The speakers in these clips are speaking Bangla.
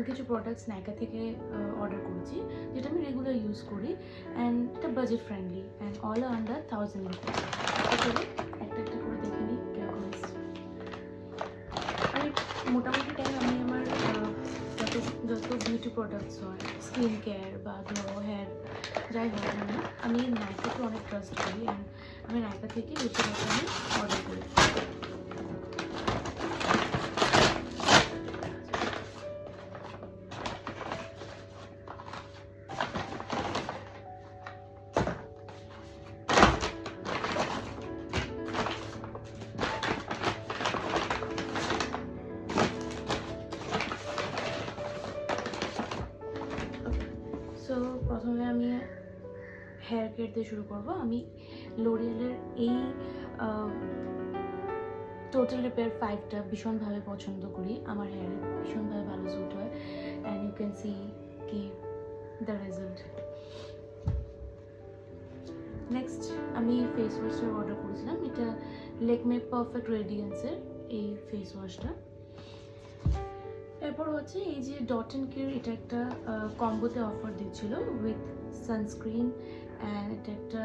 কিছু প্রোডাক্টস নাইকা থেকে অর্ডার করেছি যেটা আমি রেগুলার ইউজ করি অ্যান্ড এটা budget friendly and all under 1000 rupees. একটা একটা করে দেখে নিই কীরকম এসছে। আমি মোটামুটি টাইম আমি আমার যত বিউটি প্রোডাক্টস হয়, স্কিন কেয়ার বা ধরো হেয়ার যাই হয় না, আমি নাইকাকে অনেক ট্রাস্ট করি অ্যান্ড আমি নাইকা থেকে বেশিরভাগ আমি অর্ডার করি। সো প্রথমে আমি হেয়ার কেয়ার দিয়ে শুরু করবো। আমি লোরিয়ালের এই টোটাল রিপেয়ার 5টা ভীষণভাবে পছন্দ করি, আমার হেয়ারে ভীষণভাবে ভালো স্যুট হয় অ্যান্ড ইউ ক্যান সি কি দ্য রেজাল্ট। নেক্সট আমি ফেস ওয়াশটা অর্ডার করেছিলাম, এটা লেকমে পারফেক্ট রেডিয়েন্সের এই ফেস ওয়াশটা। এরপর হচ্ছে এই যে ডট অ্যান্ড কির, এটা একটা কম্বোতে অফার দিচ্ছিল উইথ সানস্ক্রিন অ্যান্ড এটা একটা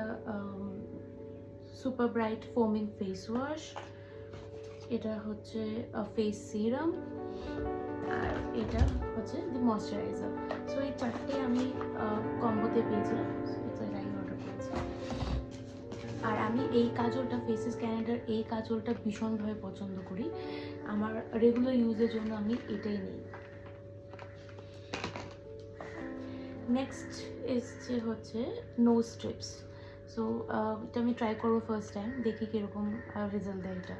সুপার ব্রাইট ফোমিং ফেস ওয়াশ, এটা হচ্ছে ফেস সিরাম আর এটা হচ্ছে দি ময়শ্চারাইজার। সো এই চারটে আমি কম্বোতে পেয়েছিলাম, এটাই অর্ডার করেছি। আর আমি এই কাজলটা ফেসেস ক্যানাডার এই কাজলটা ভীষণভাবে পছন্দ করি, আমার রেগুলার ইউজের জন্য আমি এটাই নিই। নেক্সট এসছে হচ্ছে নোজ স্ট্রিপস। সো এটা আমি ট্রাই করবো ফার্স্ট টাইম, দেখি কীরকম রেজাল্ট দেয় এটা।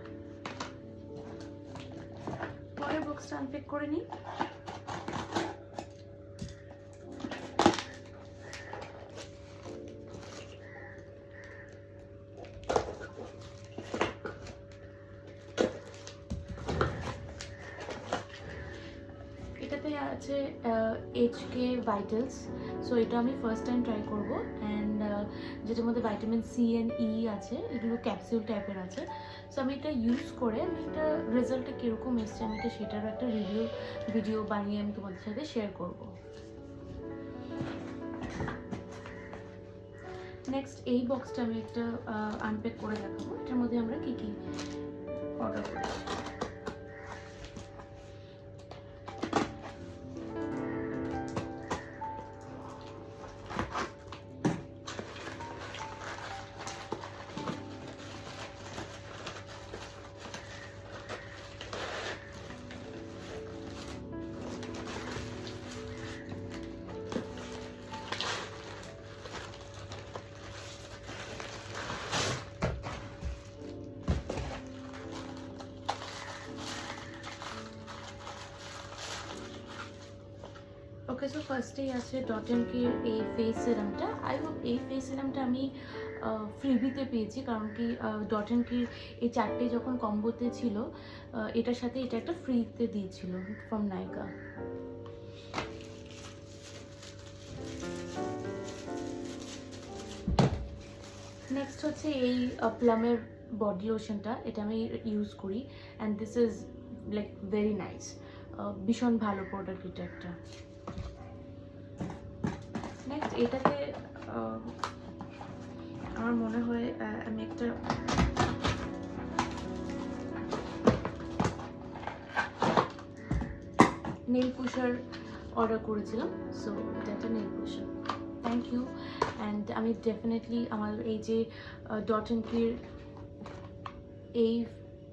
পরের বক্সটা আনপ্যাক করে নিই। এটাতে আছে HK ভাইটালস। সো এটা আমি ফার্স্ট টাইম ট্রাই করবো অ্যান্ড যেটার মধ্যে ভাইটামিন সি অ্যান্ড ই আছে, এগুলো ক্যাপসুল টাইপের আছে। সো আমি এটা ইউজ করে আমি এটা রেজাল্টটা কীরকম এসছে আমি এটা সেটারও একটা ভিডিও বানিয়ে আমি তোমাদের সাথে শেয়ার করবো। নেক্সট এই বক্সটা আমি একটা আনপ্যাক করে দেখাবো, এটার মধ্যে আমরা কী কী অর্ডার করেছি। ওকে, সো ফার্স্টেই আছে ডট অ্যান্ড কির এই ফেস সিরামটা। আই হোপ এই ফেস সিরামটা আমি ফ্রিবিতে পেয়েছি, কারণ কি ডট অ্যান্ড কির এই চারটে যখন কম্বোতে ছিল এটার সাথে এটা একটা ফ্রিতে দিয়েছিল ফ্রম নাইকা। নেক্সট হচ্ছে এই প্লামের বডি লোশনটা, এটা আমি ইউজ করি and this is like very nice, ভীষণ ভালো প্রোডাক্ট এটা একটা। নেক্সট এটাতে আমার মনে হয় আমি একটা নেল পুশার অর্ডার করেছিলাম। সো এটা একটা nail pusher, thank you. And আমি ডেফিনেটলি আমার এই যে ডট অ্যান্ড কির এই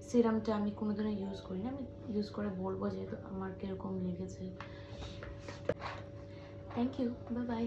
সিরামটা আমি কোনোদিনও ইউজ করি না, আমি ইউজ করে বলবো যে আমার কীরকম লেগেছে। Thank you, bye by.